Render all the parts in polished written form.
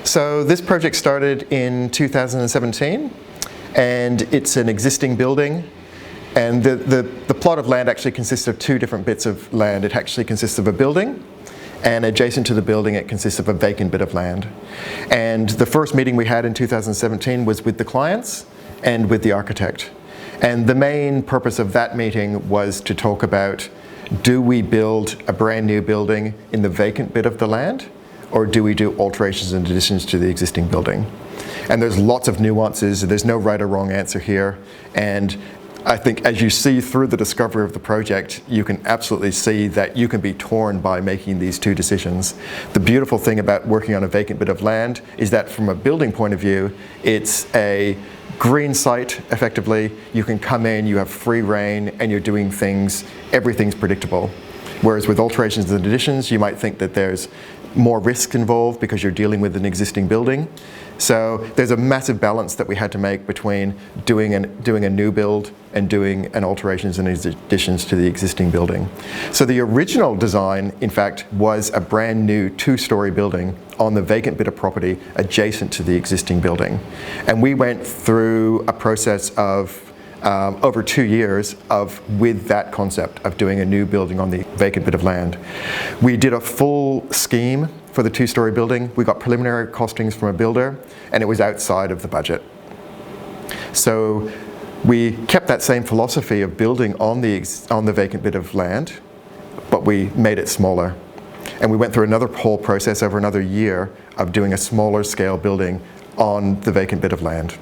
So this project started in 2017, and it's an existing building. And the plot of land actually consists of two different bits of land. It actually consists of a building, and adjacent to the building it consists of a vacant bit of land. And the first meeting we had in 2017 was with the clients and with the architect. And the main purpose of that meeting was to talk about, do we build a brand new building in the vacant bit of the land, or do we do alterations and additions to the existing building? And there's lots of nuances. There's no right or wrong answer here. And I think as you see through the discovery of the project, you can absolutely see that you can be torn by making these two decisions. The beautiful thing about working on a vacant bit of land is that from a building point of view, it's a green site, effectively. You can come in, you have free reign, and you're doing things, everything's predictable. Whereas with alterations and additions, you might think that there's more risk involved because you're dealing with an existing building. So there's a massive balance that we had to make between doing a new build and doing an alterations and additions to the existing building. So the original design, in fact, was a brand new two-story building on the vacant bit of property adjacent to the existing building. And we went through a process of over 2 years with that concept of doing a new building on the vacant bit of land. We did a full scheme for the two-story building. We got preliminary costings from a builder, and it was outside of the budget. So we kept that same philosophy of building on the vacant bit of land, but we made it smaller. And we went through another whole process over another year of doing a smaller scale building on the vacant bit of land.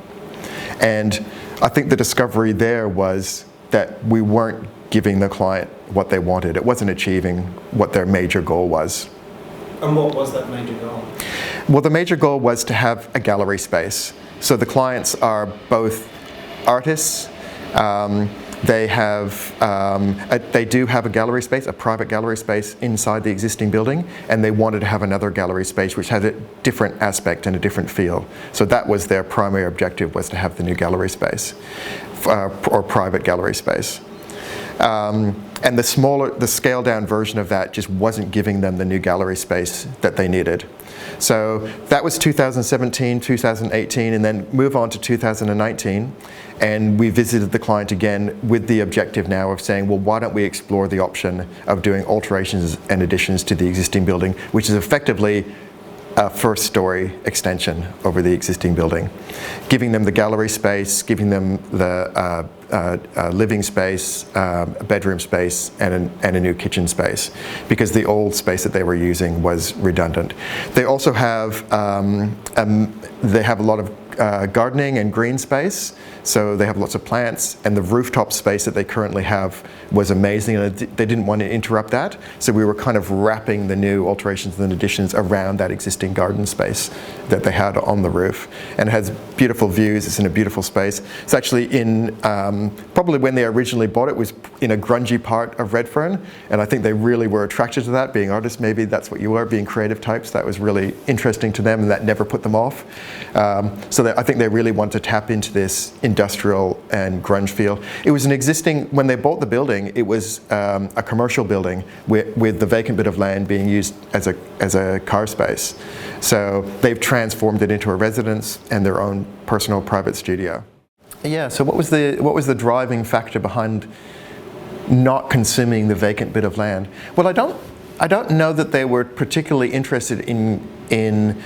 And I think the discovery there was that we weren't giving the client what they wanted. It wasn't achieving what their major goal was. And what was that major goal? Well, the major goal was to have a gallery space. So the clients are both artists. They do have a gallery space, a private gallery space inside the existing building, and they wanted to have another gallery space which had a different aspect and a different feel. So that was their primary objective, was to have the new gallery space, or private gallery space. And the scaled down version of that just wasn't giving them the new gallery space that they needed. So that was 2017, 2018, and then move on to 2019. And we visited the client again with the objective now of saying, well, why don't we explore the option of doing alterations and additions to the existing building, which is effectively a first story extension over the existing building. Giving them the gallery space, giving them the living space, bedroom space, and a new kitchen space, because the old space that they were using was redundant. They also have a lot of gardening and green space, so they have lots of plants, and the rooftop space that they currently have was amazing, and they didn't want to interrupt that, so we were kind of wrapping the new alterations and additions around that existing garden space that they had on the roof. And it has beautiful views, it's in a beautiful space. It's actually in, probably when they originally bought it was in a grungy part of Redfern, and I think they really were attracted to that. Being artists, maybe that's what you are, being creative types, that was really interesting to them, and that never put them off. So I think they really want to tap into this industrial and grunge feel. It was an existing, when they bought the building, it was a commercial building with the vacant bit of land being used as a car space. So they've transformed it into a residence and their own personal private studio. Yeah, so what was the driving factor behind not consuming the vacant bit of land? Well, I don't know that they were particularly interested in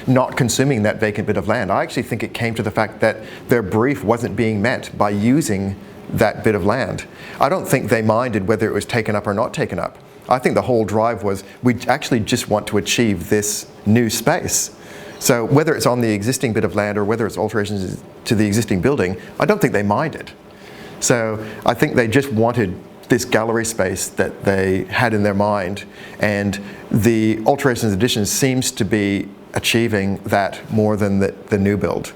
not consuming that vacant bit of land. I actually think it came to the fact that their brief wasn't being met by using that bit of land. I don't think they minded whether it was taken up or not taken up. I think the whole drive was, we actually just want to achieve this new space. So whether it's on the existing bit of land or whether it's alterations to the existing building, I don't think they minded. So I think they just wanted this gallery space that they had in their mind, and the alterations and additions seems to be achieving that more than the new build.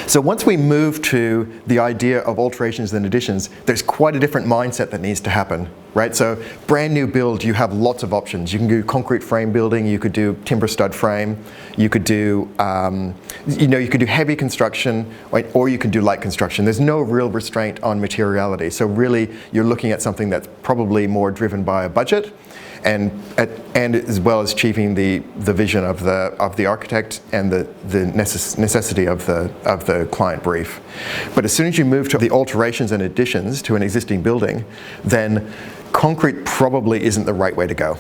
So once we move to the idea of alterations and additions, there's quite a different mindset that needs to happen, right? So brand new build, you have lots of options. You can do concrete frame building, you could do timber stud frame, you could do, you could do heavy construction, or you can do light construction. There's no real restraint on materiality. So really, you're looking at something that's probably more driven by a budget. and as well as achieving the vision of the architect and the necessity of the client brief. But as soon as you move to the alterations and additions to an existing building, then concrete probably isn't the right way to go,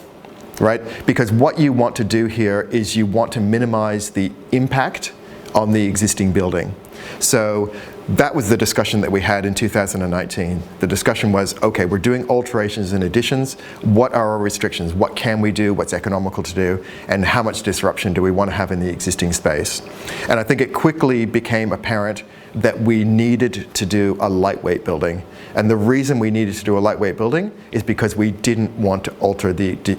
right? Because what you want to do here is you want to minimize the impact on the existing building. So that was the discussion that we had in 2019. The discussion was, okay, we're doing alterations and additions. What are our restrictions? What can we do? What's economical to do? And how much disruption do we want to have in the existing space? And I think it quickly became apparent that we needed to do a lightweight building. And the reason we needed to do a lightweight building is because we didn't want to alter the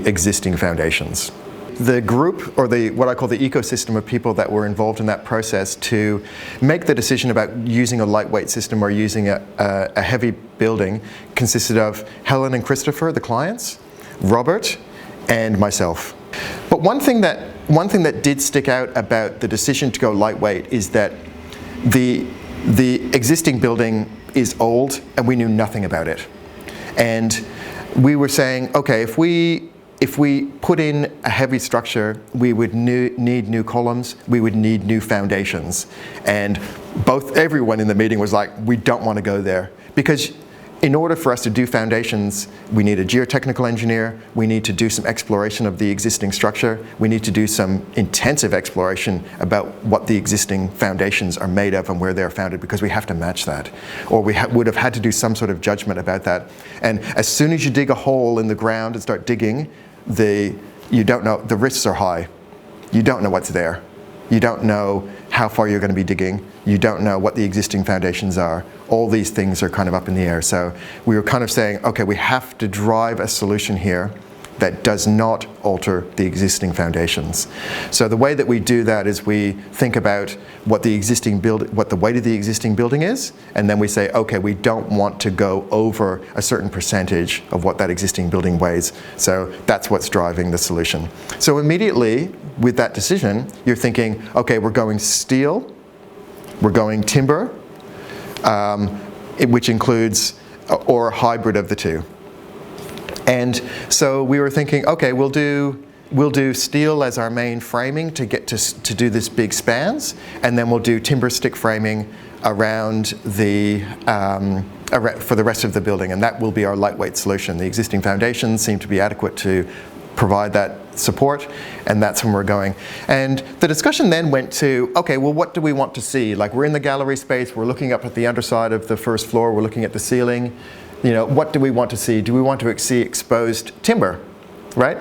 existing foundations. The group, or what I call the ecosystem of people that were involved in that process to make the decision about using a lightweight system or using a heavy building, consisted of Helen and Christopher, the clients, Robert, and myself. But one thing that did stick out about the decision to go lightweight is that the existing building is old and we knew nothing about it. And we were saying, okay, if we put in a heavy structure, we would need new columns, we would need new foundations. And everyone in the meeting was like, we don't want to go there. Because in order for us to do foundations, we need a geotechnical engineer, we need to do some exploration of the existing structure, we need to do some intensive exploration about what the existing foundations are made of and where they're founded, because we have to match that. Or we would have had to do some sort of judgment about that. And as soon as you dig a hole in the ground and start digging, you don't know, the risks are high. You don't know what's there. You don't know how far you're going to be digging. You don't know what the existing foundations are. All these things are kind of up in the air. So we were kind of saying, okay, we have to drive a solution here that does not alter the existing foundations. So the way that we do that is we think about what the weight of the existing building is, and then we say, okay, we don't want to go over a certain percentage of what that existing building weighs. So that's what's driving the solution. So immediately with that decision, you're thinking, okay, we're going steel, we're going timber, which includes or a hybrid of the two. And so we were thinking, okay, we'll do steel as our main framing to get to do this big spans, and then we'll do timber stick framing around for the rest of the building, and that will be our lightweight solution. The existing foundations seem to be adequate to provide that support, and that's when we're going. And the discussion then went to, okay, well, what do we want to see? Like, we're in the gallery space, we're looking up at the underside of the first floor, we're looking at the ceiling. You know, what do we want to see? Do we want to see exposed timber, right?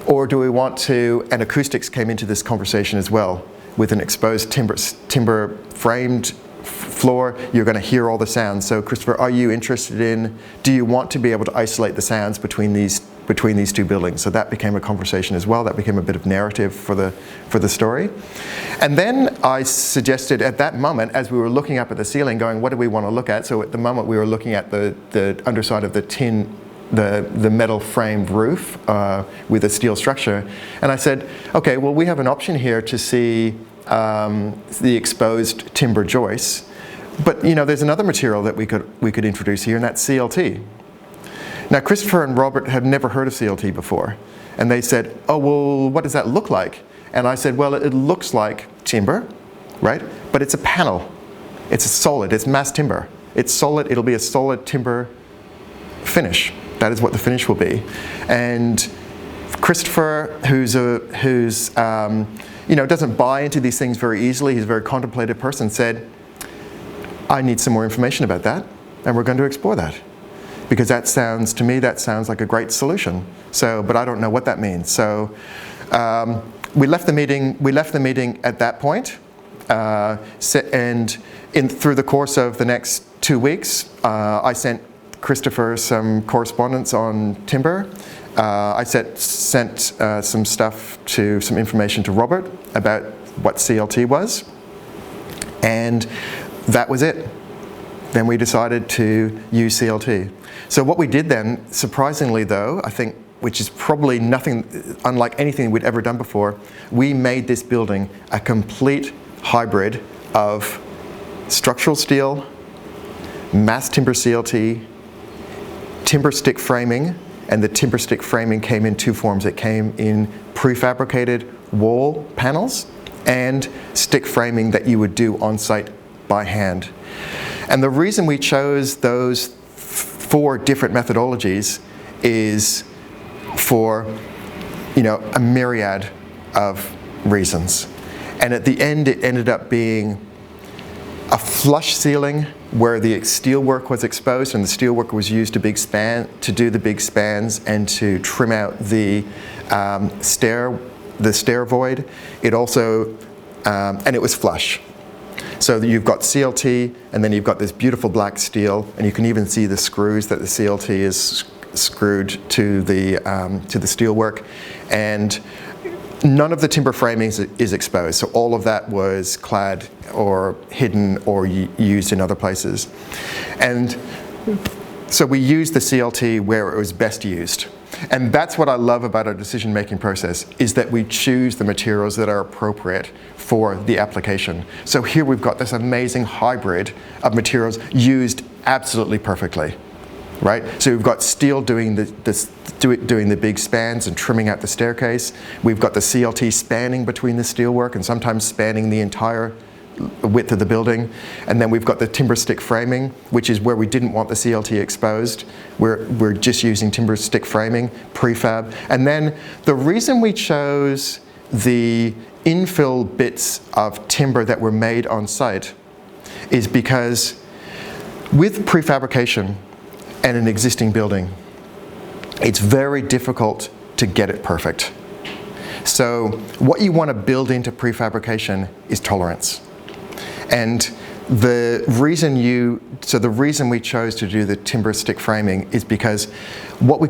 Or do we want to, and acoustics came into this conversation as well, with an exposed timber framed floor, you're going to hear all the sounds. So Christopher, are you interested in, do you want to be able to isolate the sounds between these two buildings? So that became a conversation as well. That became a bit of narrative for the story. And then I suggested at that moment, as we were looking up at the ceiling going, what do we want to look at? So at the moment we were looking at the underside of the metal framed roof with a steel structure. And I said, okay, well, we have an option here to see the exposed timber joists. But there's another material that we could introduce here, and that's CLT. Now, Christopher and Robert had never heard of CLT before, and they said, oh, well, what does that look like? And I said, well, it looks like timber, right? But it's a panel. It's a solid, it's mass timber. It's solid, it'll be a solid timber finish. That is what the finish will be. And Christopher, who's doesn't buy into these things very easily, he's a very contemplative person, said, I need some more information about that, and we're going to explore that. Because that sounds like a great solution. So, but I don't know what that means. So we left the meeting at that point, and through the course of the next 2 weeks, I sent Christopher some correspondence on timber. I sent some information to Robert about what CLT was, and that was it. Then we decided to use CLT. So what we did then, surprisingly though, I think, which is probably nothing unlike anything we'd ever done before, we made this building a complete hybrid of structural steel, mass timber CLT, timber stick framing, and the timber stick framing came in two forms. It came in prefabricated wall panels and stick framing that you would do on site by hand. And the reason we chose those four different methodologies is for, a myriad of reasons. And at the end, it ended up being a flush ceiling where the steelwork was exposed, and the steelwork was used to do the big spans and to trim out the stair void. It also, and it was flush. So you've got CLT, and then you've got this beautiful black steel, and you can even see the screws that the CLT is screwed to the steelwork, and none of the timber framing is exposed. So all of that was clad or hidden or used in other places. And so we used the CLT where it was best used. And that's what I love about our decision-making process, is that we choose the materials that are appropriate for the application. So here we've got this amazing hybrid of materials used absolutely perfectly, right? So we've got steel doing the big spans and trimming out the staircase. We've got the CLT spanning between the steelwork and sometimes spanning the entire width of the building. And then we've got the timber stick framing, which is where we didn't want the CLT exposed. We're just using timber stick framing, prefab. And then the reason we chose the infill bits of timber that were made on site is because with prefabrication and an existing building, it's very difficult to get it perfect. So what you want to build into prefabrication is tolerance. And the reason we chose to do the timber stick framing is because what we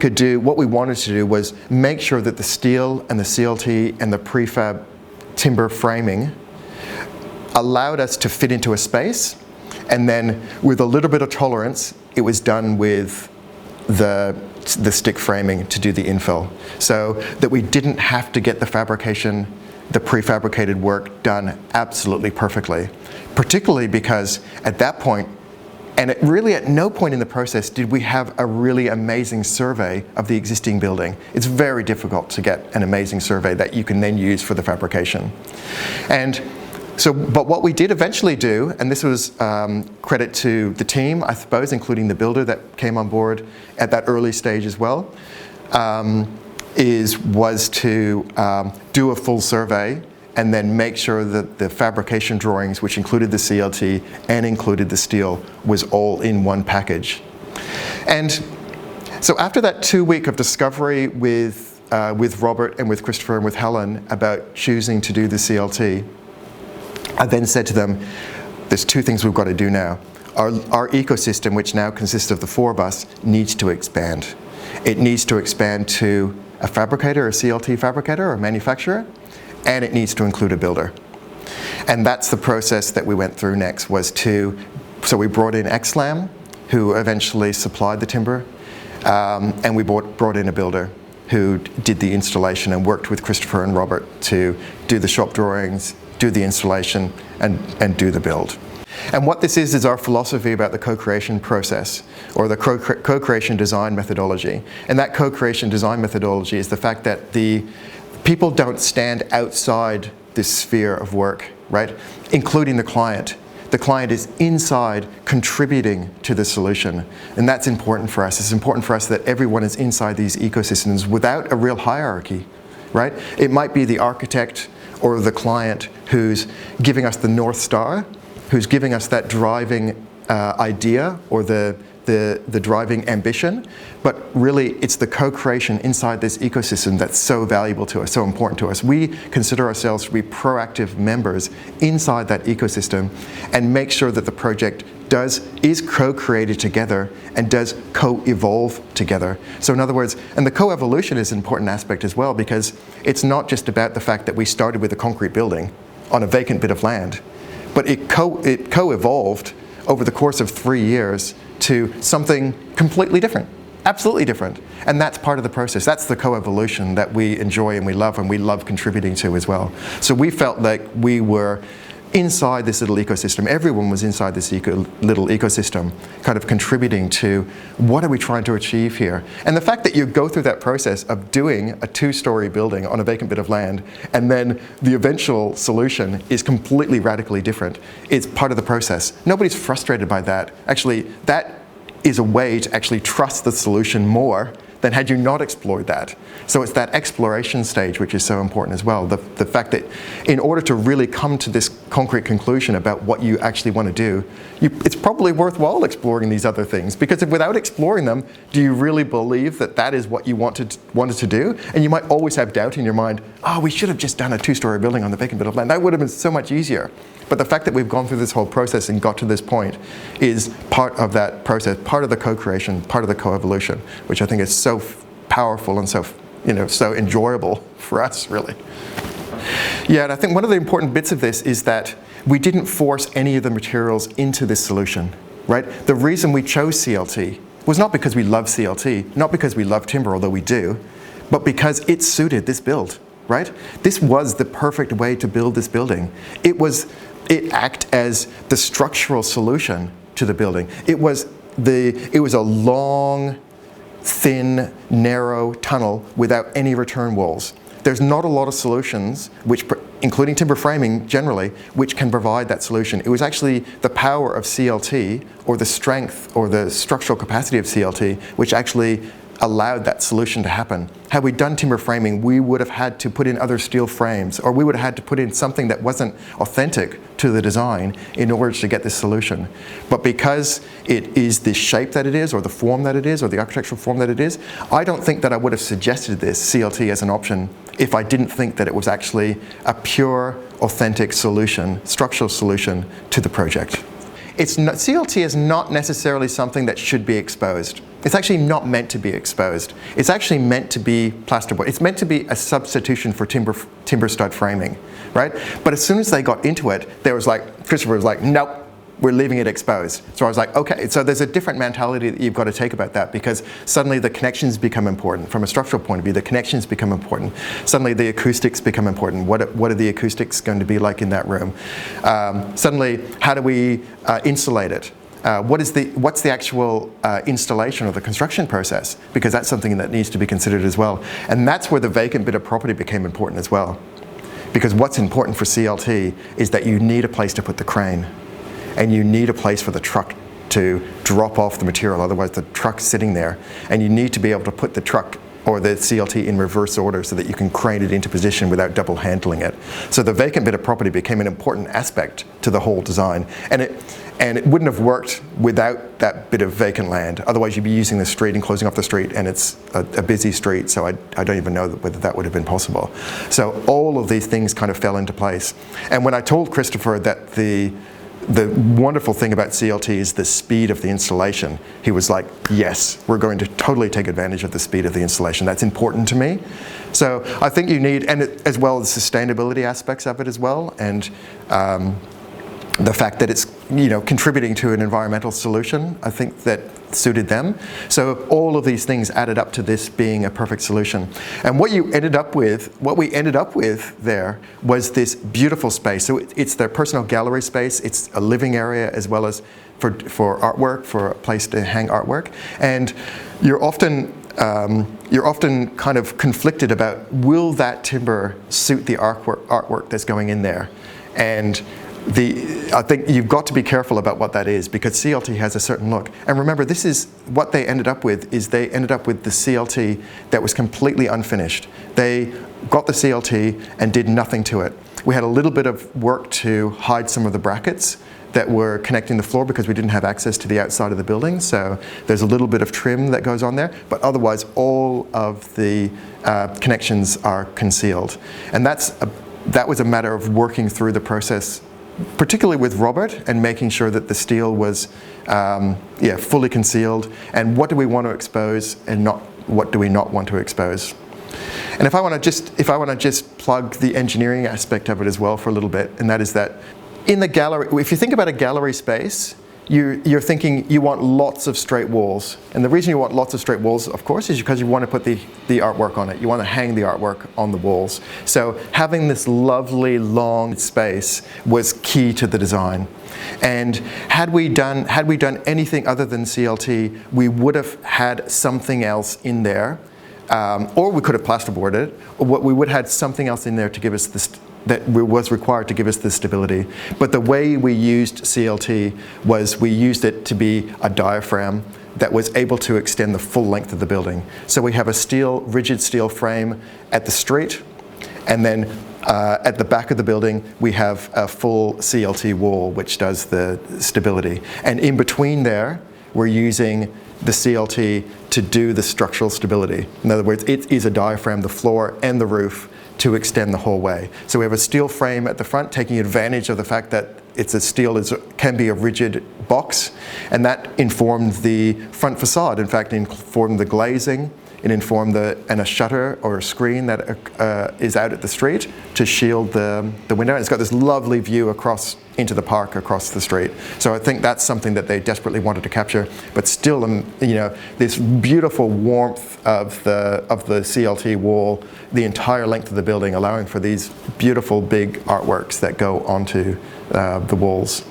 wanted to do was make sure that the steel and the CLT and the prefab timber framing allowed us to fit into a space, and then with a little bit of tolerance, it was done with the stick framing to do the infill, so that we didn't have to get the prefabricated work done absolutely perfectly. Particularly because at that point, and at no point in the process did we have a really amazing survey of the existing building. It's very difficult to get an amazing survey that you can then use for the fabrication. And so, but what we did eventually do, and this was credit to the team, I suppose, including the builder that came on board at that early stage as well, was to do a full survey and then make sure that the fabrication drawings, which included the CLT and included the steel, was all in one package. And so after that 2 week of discovery with Robert and with Christopher and with Helen about choosing to do the CLT, I then said to them, there's two things we've got to do now. Our ecosystem, which now consists of the four of us, needs to expand. It needs to expand to a fabricator, a CLT fabricator, or a manufacturer, and it needs to include a builder. And that's the process that we went through next, so we brought in XLAM, who eventually supplied the timber, and we brought in a builder who did the installation and worked with Christopher and Robert to do the shop drawings, do the installation, and do the build. And what this is our philosophy about the co-creation process, or the co-creation design methodology. And that co-creation design methodology is the fact that the people don't stand outside this sphere of work, right? Including the client. The client is inside contributing to the solution. And that's important for us. It's important for us that everyone is inside these ecosystems without a real hierarchy, right? It might be the architect or the client who's giving us the North Star, who's giving us that driving idea or the driving ambition, but really it's the co-creation inside this ecosystem that's so valuable to us, so important to us. We consider ourselves to be proactive members inside that ecosystem and make sure that the project is co-created together and does co-evolve together. So in other words, and the co-evolution is an important aspect as well, because it's not just about the fact that we started with a concrete building on a vacant bit of land, but it co-evolved over the course of 3 years to something completely different, absolutely different. And that's part of the process. That's the co-evolution that we enjoy and we love contributing to as well. So we felt like we were inside this little ecosystem. Everyone was inside this little ecosystem, kind of contributing to what are we trying to achieve here. And the fact that you go through that process of doing a 2-story building on a vacant bit of land, and then the eventual solution is completely radically different, is part of the process. Nobody's frustrated by that. Actually, that is a way to actually trust the solution more than had you not explored that. So it's that exploration stage which is so important as well. The fact that in order to really come to this concrete conclusion about what you actually want to do, it's probably worthwhile exploring these other things, because if without exploring them, do you really believe that that is what you wanted to do? And you might always have doubt in your mind, oh, we should have just done a 2-story building on the vacant bit of land. That would have been so much easier. But the fact that we've gone through this whole process and got to this point is part of that process, part of the co-creation, part of the co-evolution, which I think is so powerful and so, so enjoyable for us, really. Yeah, and I think one of the important bits of this is that we didn't force any of the materials into this solution, right? The reason we chose CLT was not because we love CLT, not because we love timber, although we do, but because it suited this build, right? This was the perfect way to build this building. It acted as the structural solution to the building. It was a long, thin, narrow tunnel without any return walls. There's not a lot of solutions, including timber framing generally, which can provide that solution. It was actually the power of CLT, or the strength or the structural capacity of CLT, which actually allowed that solution to happen. Had we done timber framing, we would have had to put in other steel frames, or we would have had to put in something that wasn't authentic to the design in order to get this solution. But because it is the shape that it is, or the form that it is, or the architectural form that it is, I don't think that I would have suggested this CLT as an option if I didn't think that it was actually a pure, authentic solution, structural solution to the project. CLT is not necessarily something that should be exposed. It's actually not meant to be exposed. It's actually meant to be plasterboard. It's meant to be a substitution for timber stud framing, right? But as soon as they got into it, Christopher was like, nope, we're leaving it exposed. So I was like, okay, so there's a different mentality that you've got to take about that, because suddenly the connections become important. From a structural point of view, the connections become important. Suddenly the acoustics become important. What are the acoustics going to be like in that room? Suddenly, how do we insulate it? What's the actual installation or the construction process? Because that's something that needs to be considered as well. And that's where the vacant bit of property became important as well. Because what's important for CLT is that you need a place to put the crane, and you need a place for the truck to drop off the material, otherwise the truck's sitting there. And you need to be able to put the truck or the CLT in reverse order so that you can crane it into position without double handling it. So the vacant bit of property became an important aspect to the whole design. And it wouldn't have worked without that bit of vacant land. Otherwise you'd be using the street and closing off the street, and it's a busy street, so I don't even know whether that would have been possible. So all of these things kind of fell into place. And when I told Christopher that the wonderful thing about CLT is the speed of the installation, he was like, yes, we're going to totally take advantage of the speed of the installation. That's important to me. So I think you need, as well as sustainability aspects of it as well, and the fact that it's contributing to an environmental solution, I think that suited them. So all of these things added up to this being a perfect solution. And what we ended up with there was this beautiful space. So it's their personal gallery space. It's a living area as well as for artwork, for a place to hang artwork. And you're often kind of conflicted about, will that timber suit the artwork that's going in there? And I think you've got to be careful about what that is, because CLT has a certain look. And remember, this is what they ended up with, is they ended up with the CLT that was completely unfinished. They got the CLT and did nothing to it. We had a little bit of work to hide some of the brackets that were connecting the floor because we didn't have access to the outside of the building. So there's a little bit of trim that goes on there, but otherwise all of the connections are concealed. And that was a matter of working through the process, particularly with Robert, and making sure that the steel was fully concealed, and what do we want to expose and what do we not want to expose. And if I want to just plug the engineering aspect of it as well for a little bit, and that is that in the gallery, if you think about a gallery space, you're thinking you want lots of straight walls. And the reason you want lots of straight walls, of course, is because you want to put the artwork on it. You want to hang the artwork on the walls. So having this lovely long space was key to the design. And had we done anything other than CLT, we would have had something else in there, or we could have plasterboarded it, or we would have had something else in there to give us this, that was required to give us the stability. But the way we used CLT was we used it to be a diaphragm that was able to extend the full length of the building. So we have a rigid steel frame at the street, and then at the back of the building, we have a full CLT wall, which does the stability. And in between there, we're using the CLT to do the structural stability. In other words, it is a diaphragm, the floor and the roof, to extend the whole way. So we have a steel frame at the front, taking advantage of the fact that can be a rigid box, and that informed the front facade. In fact, informed the glazing. It informed and a shutter or a screen that is out at the street to shield the window. And it's got this lovely view across into the park across the street. So I think that's something that they desperately wanted to capture. But still, this beautiful warmth of the CLT wall, the entire length of the building, allowing for these beautiful big artworks that go onto the walls.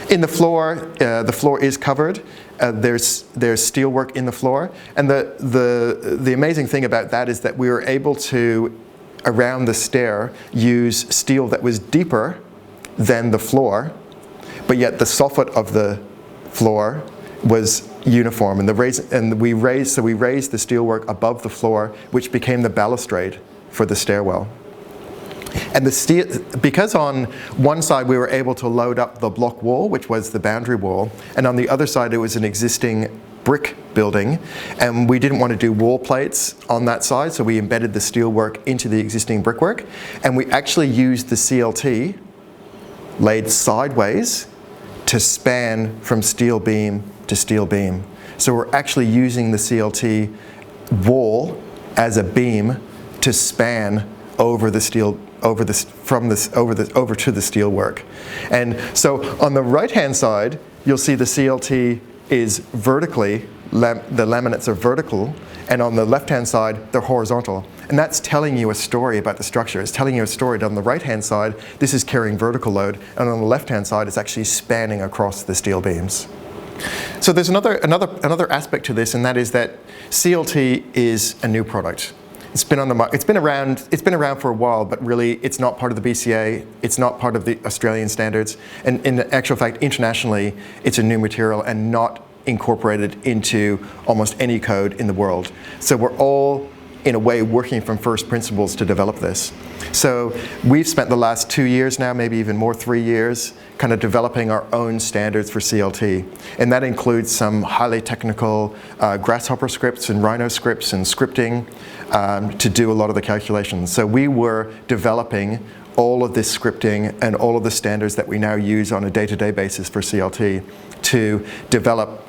In the floor is covered. There's steelwork in the floor, and the amazing thing about that is that we were able to, around the stair, use steel that was deeper than the floor, but yet the soffit of the floor was uniform, and we raised the steelwork above the floor, which became the balustrade for the stairwell. And the steel, because on one side we were able to load up the block wall, which was the boundary wall, and on the other side it was an existing brick building, and we didn't want to do wall plates on that side, so we embedded the steelwork into the existing brickwork, and we actually used the CLT laid sideways to span from steel beam to steel beam. So we're actually using the CLT wall as a beam to span over the steel, over to the steel work. And so on the right hand side, you'll see the CLT is vertically, the laminates are vertical, and on the left hand side, they're horizontal. And that's telling you a story about the structure. It's telling you a story that on the right hand side, this is carrying vertical load, and on the left hand side, it's actually spanning across the steel beams. So there's another aspect to this, and that is that CLT is a new product. It's been on the market. It's been around for a while, but really, it's not part of the BCA. It's not part of the Australian standards. And in actual fact, internationally, it's a new material and not incorporated into almost any code in the world. So we're all, in a way, working from first principles to develop this. So we've spent the last 2 years now, maybe even more, 3 years, kind of developing our own standards for CLT. And that includes some highly technical Grasshopper scripts and Rhino scripts and scripting to do a lot of the calculations. So we were developing all of this scripting and all of the standards that we now use on a day-to-day basis for CLT to develop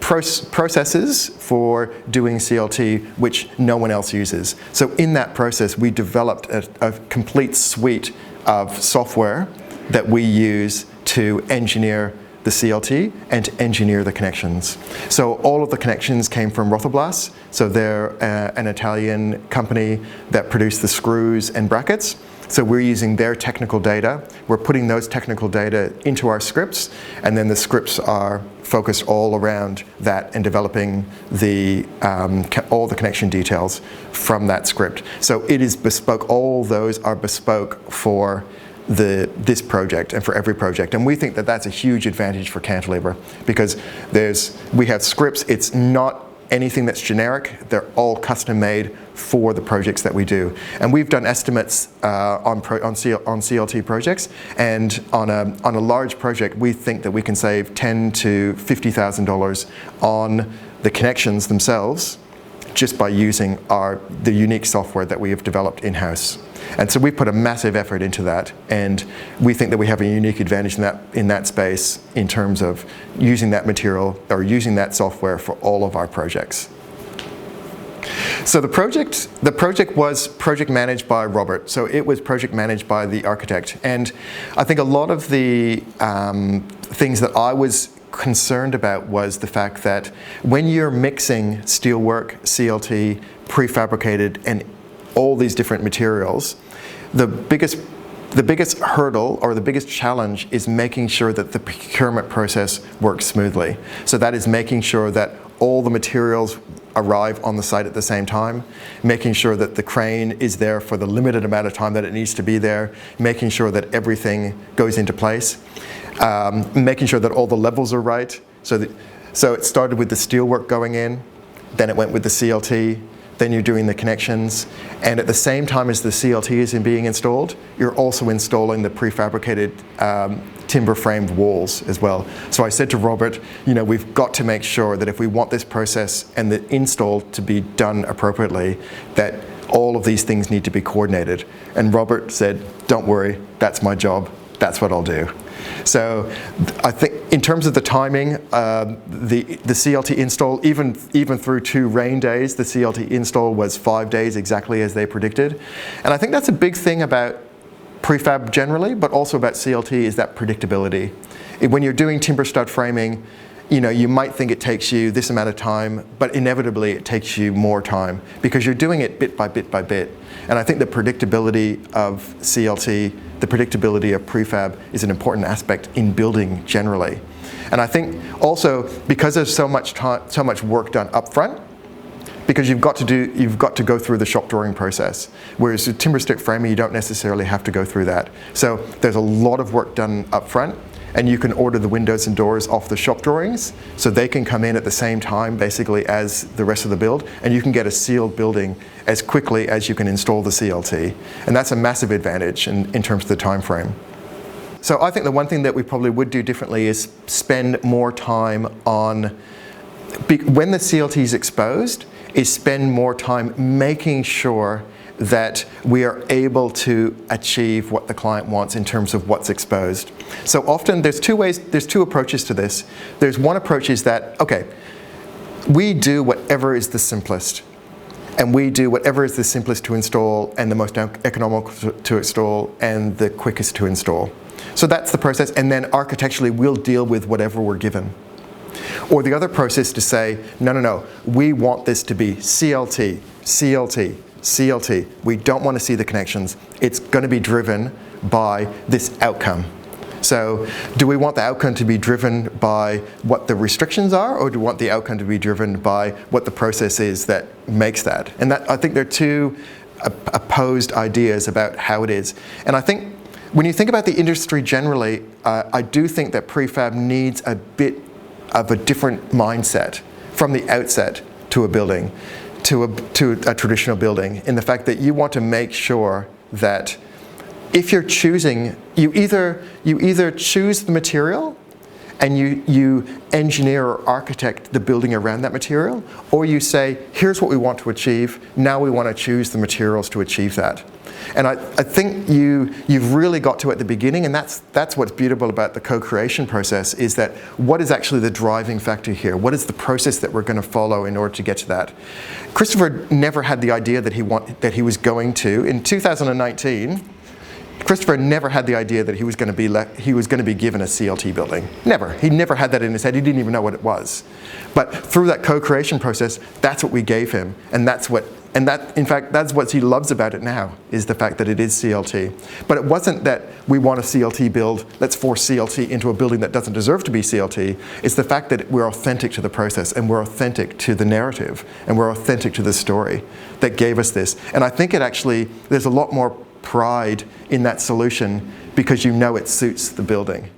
processes for doing CLT which no one else uses. So in that process, we developed a complete suite of software that we use to engineer the CLT and to engineer the connections. So all of the connections came from Rotoblas. So they're an Italian company that produce the screws and brackets. So we're using their technical data. We're putting those technical data into our scripts, and then the scripts are focused all around that and developing all the connection details from that script. So it is bespoke. All those are bespoke for this project and for every project. And we think that that's a huge advantage for Cantilever, because we have scripts. It's not anything that's generic. They're all custom made for the projects that we do. And we've done estimates on CLT projects, and on a large project, we think that we can save $10,000 to $50,000 on the connections themselves just by using the unique software that we have developed in-house. And so we put a massive effort into that, and we think that we have a unique advantage in that space in terms of using that material or using that software for all of our projects. So the project was project managed by Robert. So it was project managed by the architect. And I think a lot of the things that I was concerned about was the fact that when you're mixing steelwork, CLT, prefabricated, and all these different materials, the biggest hurdle or the biggest challenge is making sure that the procurement process works smoothly. So that is making sure that all the materials arrive on the site at the same time, making sure that the crane is there for the limited amount of time that it needs to be there, making sure that everything goes into place, making sure that all the levels are right. So it started with the steelwork going in, then it went with the CLT, then you're doing the connections, and at the same time as the CLT is being installed, you're also installing the prefabricated timber framed walls as well. So I said to Robert, we've got to make sure that if we want this process and the install to be done appropriately, that all of these things need to be coordinated. And Robert said, don't worry, that's my job, that's what I'll do. So I think in terms of the timing, the CLT install, even through 2 rain days, the CLT install was 5 days exactly as they predicted. And I think that's a big thing about prefab generally, but also about CLT, is that predictability. When you're doing timber stud framing, you might think it takes you this amount of time, but inevitably it takes you more time because you're doing it bit by bit by bit. And I think the predictability of CLT, the predictability of prefab is an important aspect in building generally. And I think also because there's so much work done up front, because you've got to go through the shop drawing process. Whereas with timber stick framing, you don't necessarily have to go through that. So there's a lot of work done up front, and you can order the windows and doors off the shop drawings, so they can come in at the same time basically as the rest of the build, and you can get a sealed building as quickly as you can install the CLT. And that's a massive advantage in terms of the time frame. So I think the one thing that we probably would do differently is spend more time on, when the CLT is exposed, is spend more time making sure that we are able to achieve what the client wants in terms of what's exposed. So often there's 2 approaches to this. There's one approach is that, okay, we do whatever is the simplest. And we do whatever is the simplest to install and the most economical to install and the quickest to install. So that's the process, and then architecturally we'll deal with whatever we're given. Or the other process to say, no, we want this to be CLT, CLT, CLT. We don't want to see the connections. It's going to be driven by this outcome. So do we want the outcome to be driven by what the restrictions are, or do we want the outcome to be driven by what the process is that makes that? And that, I think there are 2 opposed ideas about how it is. And I think when you think about the industry generally, I do think that prefab needs a bit of a different mindset from the outset to a building, to a traditional building, in the fact that you want to make sure that if you're choosing, you either choose the material and you engineer or architect the building around that material, or you say, here's what we want to achieve, now we want to choose the materials to achieve that. And I think you've really got to at the beginning, and that's what's beautiful about the co-creation process, is that what is actually the driving factor here? What is the process that we're going to follow in order to get to that? Christopher never had the idea that he was going to, in 2019, Christopher never had the idea that he was going to be given a CLT building. Never. He never had that in his head. He didn't even know what it was. But through that co-creation process, that's what we gave him, and that's what he loves about it now, is the fact that it is CLT. But it wasn't that we want a CLT build, let's force CLT into a building that doesn't deserve to be CLT. It's the fact that we're authentic to the process, and we're authentic to the narrative, and we're authentic to the story that gave us this. And I think there's a lot more pride in that solution because you know it suits the building.